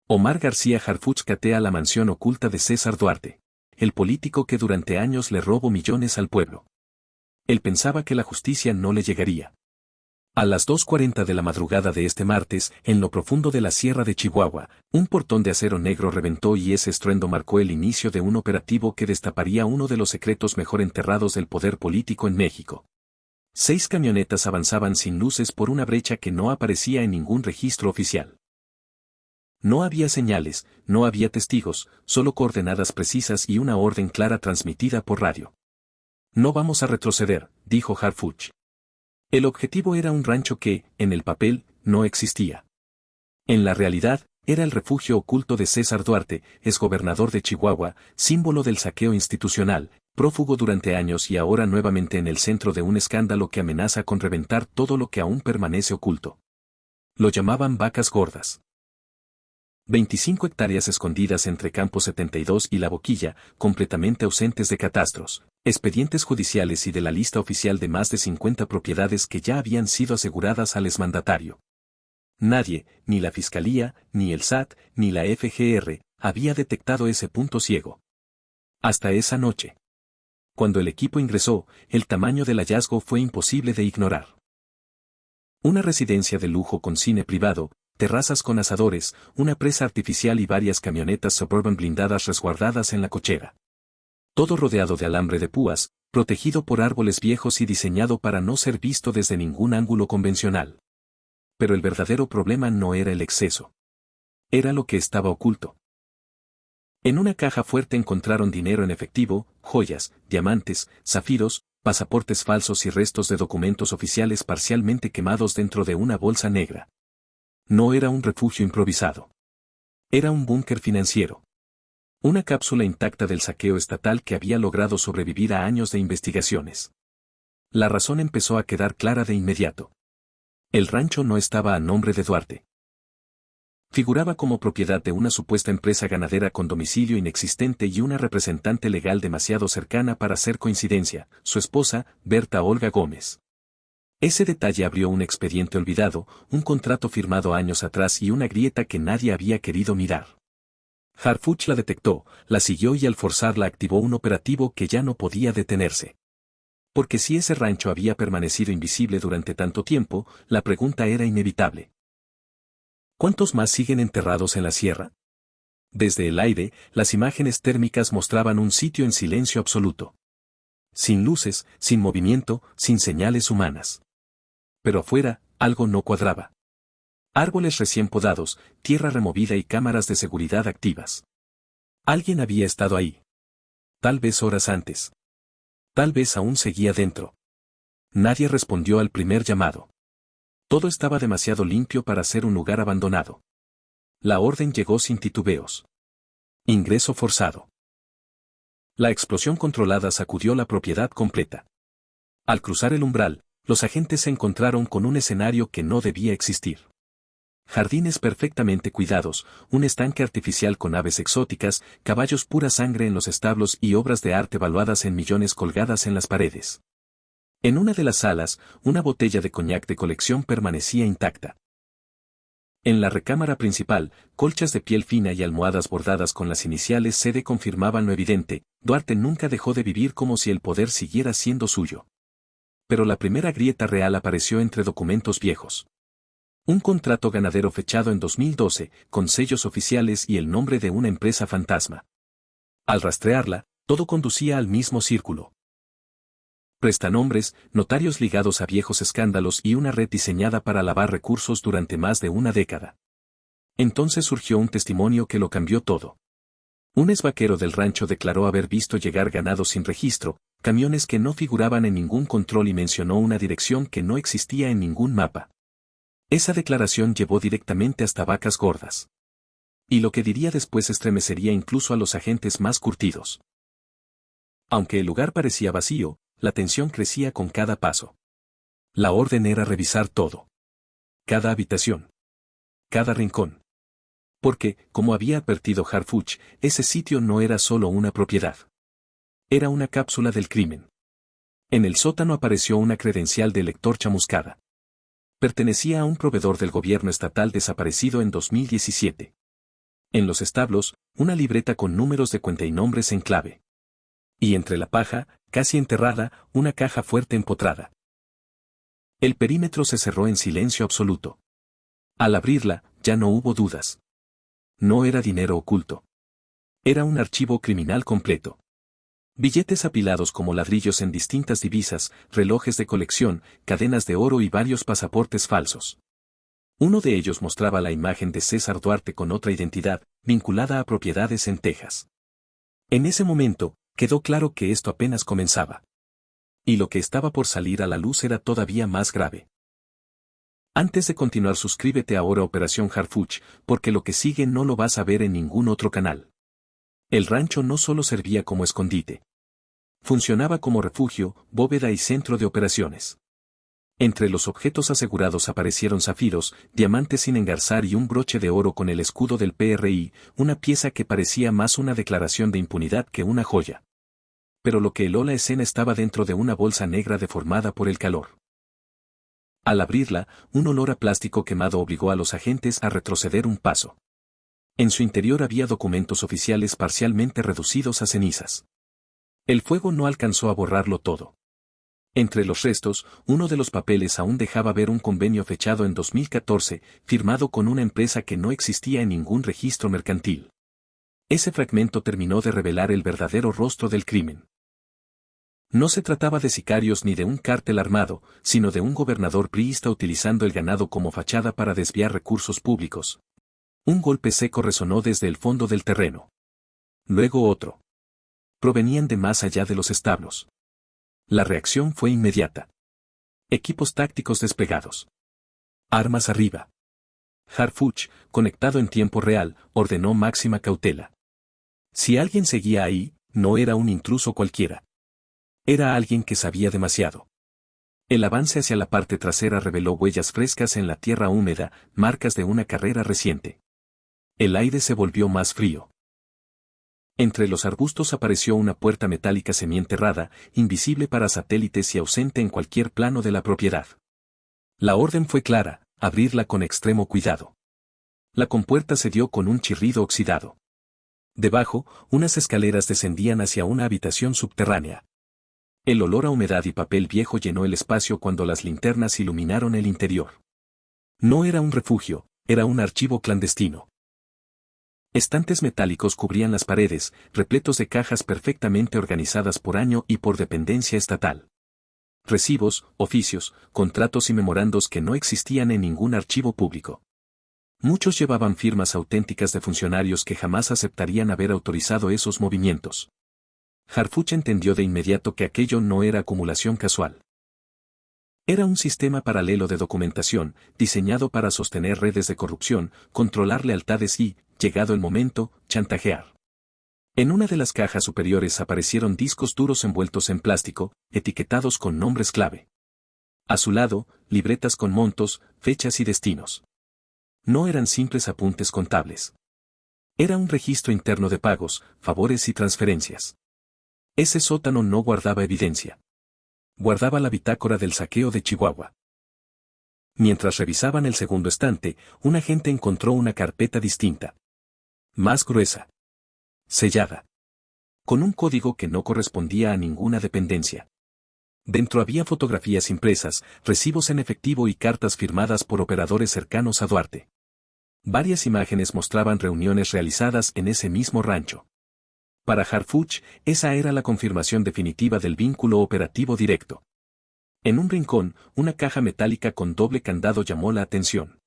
Omar García Harfuch catea la mansión oculta de César Duarte, el político que durante años le robó millones al pueblo. Él pensaba que la justicia no le llegaría. A las 2:40 de la madrugada de este martes, en lo profundo de la Sierra de Chihuahua, un portón de acero negro reventó y ese estruendo marcó el inicio de un operativo que destaparía uno de los secretos mejor enterrados del poder político en México. 6 camionetas avanzaban sin luces por una brecha que no aparecía en ningún registro oficial. No había señales, no había testigos, solo coordenadas precisas y una orden clara transmitida por radio. No vamos a retroceder, dijo Harfuch. El objetivo era un rancho que, en el papel, no existía. En la realidad, era el refugio oculto de César Duarte, exgobernador de Chihuahua, símbolo del saqueo institucional, prófugo durante años y ahora nuevamente en el centro de un escándalo que amenaza con reventar todo lo que aún permanece oculto. Lo llamaban vacas gordas. 25 hectáreas escondidas entre Campo 72 y La Boquilla, completamente ausentes de catastros, expedientes judiciales y de la lista oficial de más de 50 propiedades que ya habían sido aseguradas al exmandatario. Nadie, ni la Fiscalía, ni el SAT, ni la FGR, había detectado ese punto ciego. Hasta esa noche. Cuando el equipo ingresó, el tamaño del hallazgo fue imposible de ignorar. Una residencia de lujo con cine privado, terrazas con asadores, una presa artificial y varias camionetas Suburban blindadas resguardadas en la cochera. Todo rodeado de alambre de púas, protegido por árboles viejos y diseñado para no ser visto desde ningún ángulo convencional. Pero el verdadero problema no era el exceso. Era lo que estaba oculto. En una caja fuerte encontraron dinero en efectivo, joyas, diamantes, zafiros, pasaportes falsos y restos de documentos oficiales parcialmente quemados dentro de una bolsa negra. No era un refugio improvisado. Era un búnker financiero. Una cápsula intacta del saqueo estatal que había logrado sobrevivir a años de investigaciones. La razón empezó a quedar clara de inmediato. El rancho no estaba a nombre de Duarte. Figuraba como propiedad de una supuesta empresa ganadera con domicilio inexistente y una representante legal demasiado cercana para ser coincidencia, su esposa, Berta Olga Gómez. Ese detalle abrió un expediente olvidado, un contrato firmado años atrás y una grieta que nadie había querido mirar. Harfuch la detectó, la siguió y al forzarla activó un operativo que ya no podía detenerse. Porque si ese rancho había permanecido invisible durante tanto tiempo, la pregunta era inevitable. ¿Cuántos más siguen enterrados en la sierra? Desde el aire, las imágenes térmicas mostraban un sitio en silencio absoluto. Sin luces, sin movimiento, sin señales humanas. Pero afuera, algo no cuadraba. Árboles recién podados, tierra removida y cámaras de seguridad activas. Alguien había estado ahí. Tal vez horas antes. Tal vez aún seguía dentro. Nadie respondió al primer llamado. Todo estaba demasiado limpio para ser un lugar abandonado. La orden llegó sin titubeos. Ingreso forzado. La explosión controlada sacudió la propiedad completa. Al cruzar el umbral, los agentes se encontraron con un escenario que no debía existir. Jardines perfectamente cuidados, un estanque artificial con aves exóticas, caballos pura sangre en los establos y obras de arte valuadas en millones colgadas en las paredes. En una de las salas, una botella de coñac de colección permanecía intacta. En la recámara principal, colchas de piel fina y almohadas bordadas con las iniciales CD confirmaban lo evidente: Duarte nunca dejó de vivir como si el poder siguiera siendo suyo. Pero la primera grieta real apareció entre documentos viejos. Un contrato ganadero fechado en 2012, con sellos oficiales y el nombre de una empresa fantasma. Al rastrearla, todo conducía al mismo círculo. Prestanombres, notarios ligados a viejos escándalos y una red diseñada para lavar recursos durante más de una década. Entonces surgió un testimonio que lo cambió todo. Un exvaquero del rancho declaró haber visto llegar ganado sin registro, camiones que no figuraban en ningún control y mencionó una dirección que no existía en ningún mapa. Esa declaración llevó directamente hasta vacas gordas. Y lo que diría después estremecería incluso a los agentes más curtidos. Aunque el lugar parecía vacío, la tensión crecía con cada paso. La orden era revisar todo. Cada habitación. Cada rincón. Porque, como había advertido Harfuch, ese sitio no era solo una propiedad. Era una cápsula del crimen. En el sótano apareció una credencial de lector chamuscada. Pertenecía a un proveedor del gobierno estatal desaparecido en 2017. En los establos, una libreta con números de cuenta y nombres en clave. Y entre la paja, casi enterrada, una caja fuerte empotrada. El perímetro se cerró en silencio absoluto. Al abrirla, ya no hubo dudas. No era dinero oculto. Era un archivo criminal completo. Billetes apilados como ladrillos en distintas divisas, relojes de colección, cadenas de oro y varios pasaportes falsos. Uno de ellos mostraba la imagen de César Duarte con otra identidad, vinculada a propiedades en Texas. En ese momento, quedó claro que esto apenas comenzaba. Y lo que estaba por salir a la luz era todavía más grave. Antes de continuar, suscríbete ahora a Operación Harfuch, porque lo que sigue no lo vas a ver en ningún otro canal. El rancho no solo servía como escondite. Funcionaba como refugio, bóveda y centro de operaciones. Entre los objetos asegurados aparecieron zafiros, diamantes sin engarzar y un broche de oro con el escudo del PRI, una pieza que parecía más una declaración de impunidad que una joya. Pero lo que heló la escena estaba dentro de una bolsa negra deformada por el calor. Al abrirla, un olor a plástico quemado obligó a los agentes a retroceder un paso. En su interior había documentos oficiales parcialmente reducidos a cenizas. El fuego no alcanzó a borrarlo todo. Entre los restos, uno de los papeles aún dejaba ver un convenio fechado en 2014, firmado con una empresa que no existía en ningún registro mercantil. Ese fragmento terminó de revelar el verdadero rostro del crimen. No se trataba de sicarios ni de un cártel armado, sino de un gobernador priista utilizando el ganado como fachada para desviar recursos públicos. Un golpe seco resonó desde el fondo del terreno. Luego otro. Provenían de más allá de los establos. La reacción fue inmediata. Equipos tácticos desplegados. Armas arriba. Harfuch, conectado en tiempo real, ordenó máxima cautela. Si alguien seguía ahí, no era un intruso cualquiera. Era alguien que sabía demasiado. El avance hacia la parte trasera reveló huellas frescas en la tierra húmeda, marcas de una carrera reciente. El aire se volvió más frío. Entre los arbustos apareció una puerta metálica semienterrada, invisible para satélites y ausente en cualquier plano de la propiedad. La orden fue clara, abrirla con extremo cuidado. La compuerta se dio con un chirrido oxidado. Debajo, unas escaleras descendían hacia una habitación subterránea. El olor a humedad y papel viejo llenó el espacio cuando las linternas iluminaron el interior. No era un refugio, era un archivo clandestino. Estantes metálicos cubrían las paredes, repletos de cajas perfectamente organizadas por año y por dependencia estatal. Recibos, oficios, contratos y memorandos que no existían en ningún archivo público. Muchos llevaban firmas auténticas de funcionarios que jamás aceptarían haber autorizado esos movimientos. Harfuch entendió de inmediato que aquello no era acumulación casual. Era un sistema paralelo de documentación, diseñado para sostener redes de corrupción, controlar lealtades y, llegado el momento, chantajear. En una de las cajas superiores aparecieron discos duros envueltos en plástico, etiquetados con nombres clave. A su lado, libretas con montos, fechas y destinos. No eran simples apuntes contables. Era un registro interno de pagos, favores y transferencias. Ese sótano no guardaba evidencia. Guardaba la bitácora del saqueo de Chihuahua. Mientras revisaban el segundo estante, un agente encontró una carpeta distinta. Más gruesa. Sellada. Con un código que no correspondía a ninguna dependencia. Dentro había fotografías impresas, recibos en efectivo y cartas firmadas por operadores cercanos a Duarte. Varias imágenes mostraban reuniones realizadas en ese mismo rancho. Para Harfuch, esa era la confirmación definitiva del vínculo operativo directo. En un rincón, una caja metálica con doble candado llamó la atención.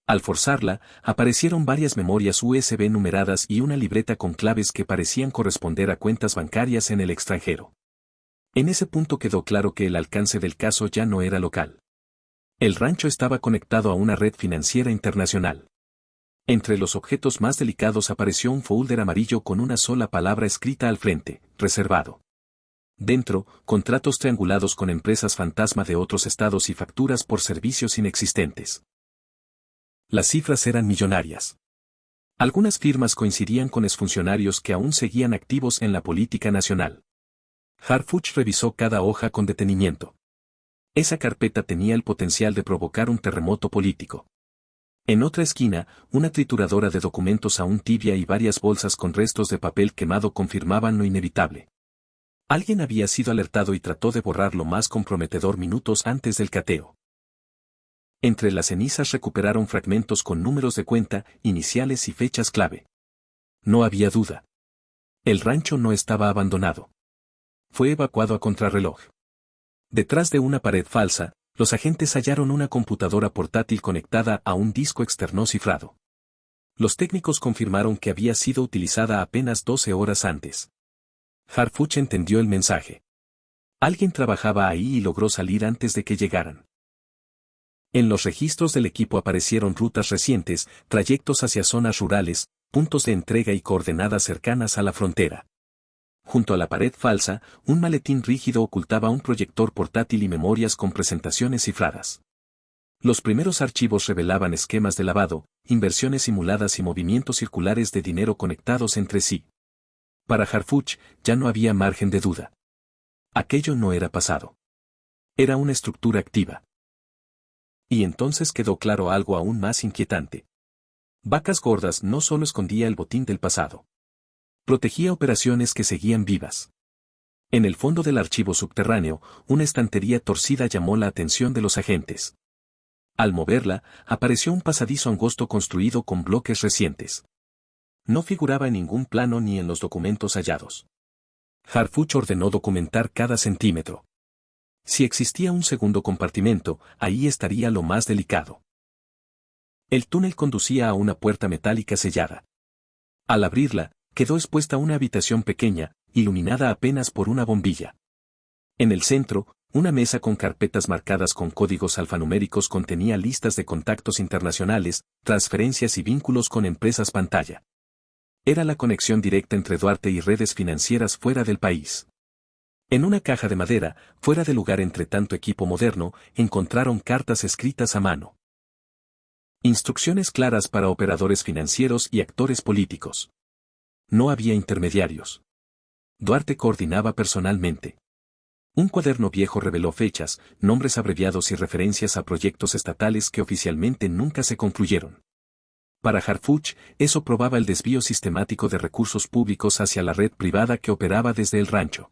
Al forzarla, aparecieron varias memorias USB numeradas y una libreta con claves que parecían corresponder a cuentas bancarias en el extranjero. En ese punto quedó claro que el alcance del caso ya no era local. El rancho estaba conectado a una red financiera internacional. Entre los objetos más delicados apareció un folder amarillo con una sola palabra escrita al frente, reservado. Dentro, contratos triangulados con empresas fantasma de otros estados y facturas por servicios inexistentes. Las cifras eran millonarias. Algunas firmas coincidían con exfuncionarios que aún seguían activos en la política nacional. Harfuch revisó cada hoja con detenimiento. Esa carpeta tenía el potencial de provocar un terremoto político. En otra esquina, una trituradora de documentos aún tibia y varias bolsas con restos de papel quemado confirmaban lo inevitable. Alguien había sido alertado y trató de borrar lo más comprometedor minutos antes del cateo. Entre las cenizas recuperaron fragmentos con números de cuenta, iniciales y fechas clave. No había duda. El rancho no estaba abandonado. Fue evacuado a contrarreloj. Detrás de una pared falsa, los agentes hallaron una computadora portátil conectada a un disco externo cifrado. Los técnicos confirmaron que había sido utilizada apenas 12 horas antes. Harfuch entendió el mensaje. Alguien trabajaba ahí y logró salir antes de que llegaran. En los registros del equipo aparecieron rutas recientes, trayectos hacia zonas rurales, puntos de entrega y coordenadas cercanas a la frontera. Junto a la pared falsa, un maletín rígido ocultaba un proyector portátil y memorias con presentaciones cifradas. Los primeros archivos revelaban esquemas de lavado, inversiones simuladas y movimientos circulares de dinero conectados entre sí. Para Harfuch, ya no había margen de duda. Aquello no era pasado. Era una estructura activa. Y entonces quedó claro algo aún más inquietante. Vacas Gordas no solo escondía el botín del pasado. Protegía operaciones que seguían vivas. En el fondo del archivo subterráneo, una estantería torcida llamó la atención de los agentes. Al moverla, apareció un pasadizo angosto construido con bloques recientes. No figuraba en ningún plano ni en los documentos hallados. Harfuch ordenó documentar cada centímetro. Si existía un segundo compartimento, ahí estaría lo más delicado. El túnel conducía a una puerta metálica sellada. Al abrirla, quedó expuesta una habitación pequeña, iluminada apenas por una bombilla. En el centro, una mesa con carpetas marcadas con códigos alfanuméricos contenía listas de contactos internacionales, transferencias y vínculos con empresas pantalla. Era la conexión directa entre Duarte y redes financieras fuera del país. En una caja de madera, fuera de lugar entre tanto equipo moderno, encontraron cartas escritas a mano. Instrucciones claras para operadores financieros y actores políticos. No había intermediarios. Duarte coordinaba personalmente. Un cuaderno viejo reveló fechas, nombres abreviados y referencias a proyectos estatales que oficialmente nunca se concluyeron. Para Harfuch, eso probaba el desvío sistemático de recursos públicos hacia la red privada que operaba desde el rancho.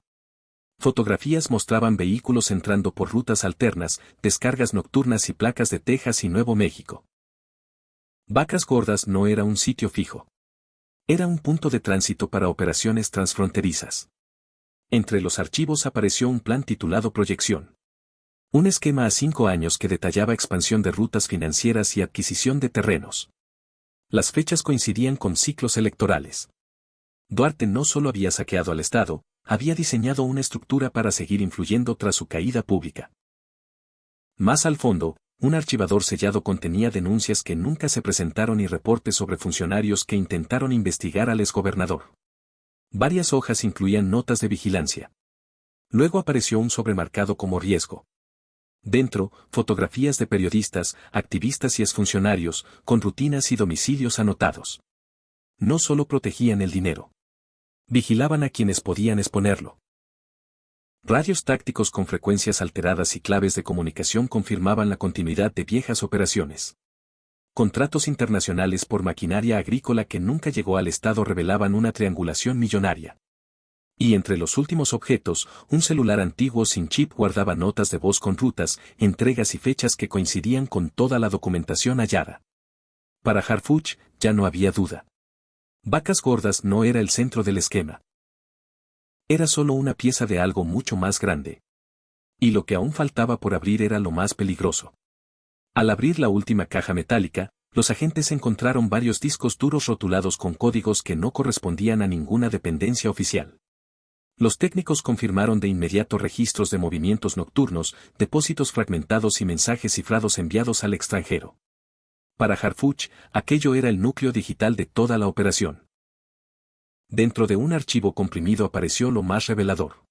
Fotografías mostraban vehículos entrando por rutas alternas, descargas nocturnas y placas de Texas y Nuevo México. Vacas Gordas no era un sitio fijo. Era un punto de tránsito para operaciones transfronterizas. Entre los archivos apareció un plan titulado Proyección. Un esquema a 5 años que detallaba expansión de rutas financieras y adquisición de terrenos. Las fechas coincidían con ciclos electorales. Duarte no solo había saqueado al Estado, había diseñado una estructura para seguir influyendo tras su caída pública. Más al fondo, un archivador sellado contenía denuncias que nunca se presentaron y reportes sobre funcionarios que intentaron investigar al exgobernador. Varias hojas incluían notas de vigilancia. Luego apareció un sobremarcado como riesgo. Dentro, fotografías de periodistas, activistas y exfuncionarios, con rutinas y domicilios anotados. No solo protegían el dinero. Vigilaban a quienes podían exponerlo. Radios tácticos con frecuencias alteradas y claves de comunicación confirmaban la continuidad de viejas operaciones. Contratos internacionales por maquinaria agrícola que nunca llegó al Estado revelaban una triangulación millonaria. Y entre los últimos objetos, un celular antiguo sin chip guardaba notas de voz con rutas, entregas y fechas que coincidían con toda la documentación hallada. Para Harfuch, ya no había duda. Vacas Gordas no era el centro del esquema. Era solo una pieza de algo mucho más grande. Y lo que aún faltaba por abrir era lo más peligroso. Al abrir la última caja metálica, los agentes encontraron varios discos duros rotulados con códigos que no correspondían a ninguna dependencia oficial. Los técnicos confirmaron de inmediato registros de movimientos nocturnos, depósitos fragmentados y mensajes cifrados enviados al extranjero. Para Harfuch, aquello era el núcleo digital de toda la operación. Dentro de un archivo comprimido apareció lo más revelador.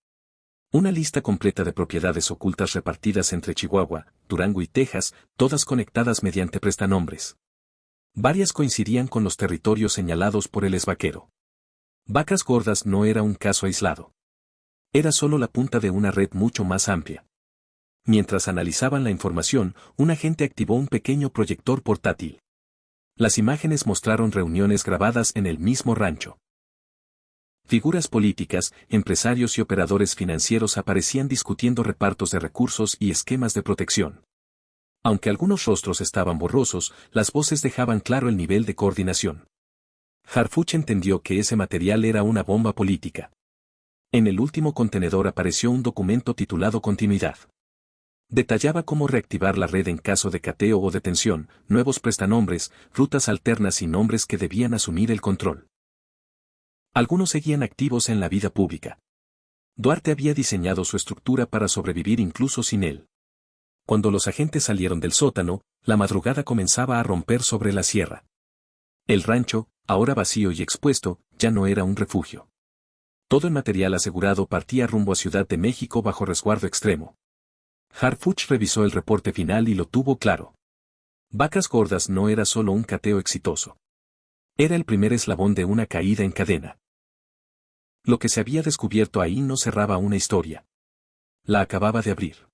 Una lista completa de propiedades ocultas repartidas entre Chihuahua, Durango y Texas, todas conectadas mediante prestanombres. Varias coincidían con los territorios señalados por el exvaquero. Vacas Gordas no era un caso aislado. Era solo la punta de una red mucho más amplia. Mientras analizaban la información, un agente activó un pequeño proyector portátil. Las imágenes mostraron reuniones grabadas en el mismo rancho. Figuras políticas, empresarios y operadores financieros aparecían discutiendo repartos de recursos y esquemas de protección. Aunque algunos rostros estaban borrosos, las voces dejaban claro el nivel de coordinación. Harfuch entendió que ese material era una bomba política. En el último contenedor apareció un documento titulado Continuidad. Detallaba cómo reactivar la red en caso de cateo o detención, nuevos prestanombres, rutas alternas y nombres que debían asumir el control. Algunos seguían activos en la vida pública. Duarte había diseñado su estructura para sobrevivir incluso sin él. Cuando los agentes salieron del sótano, la madrugada comenzaba a romper sobre la sierra. El rancho, ahora vacío y expuesto, ya no era un refugio. Todo el material asegurado partía rumbo a Ciudad de México bajo resguardo extremo. Harfuch revisó el reporte final y lo tuvo claro. Vacas Gordas no era solo un cateo exitoso. Era el primer eslabón de una caída en cadena. Lo que se había descubierto ahí no cerraba una historia. La acababa de abrir.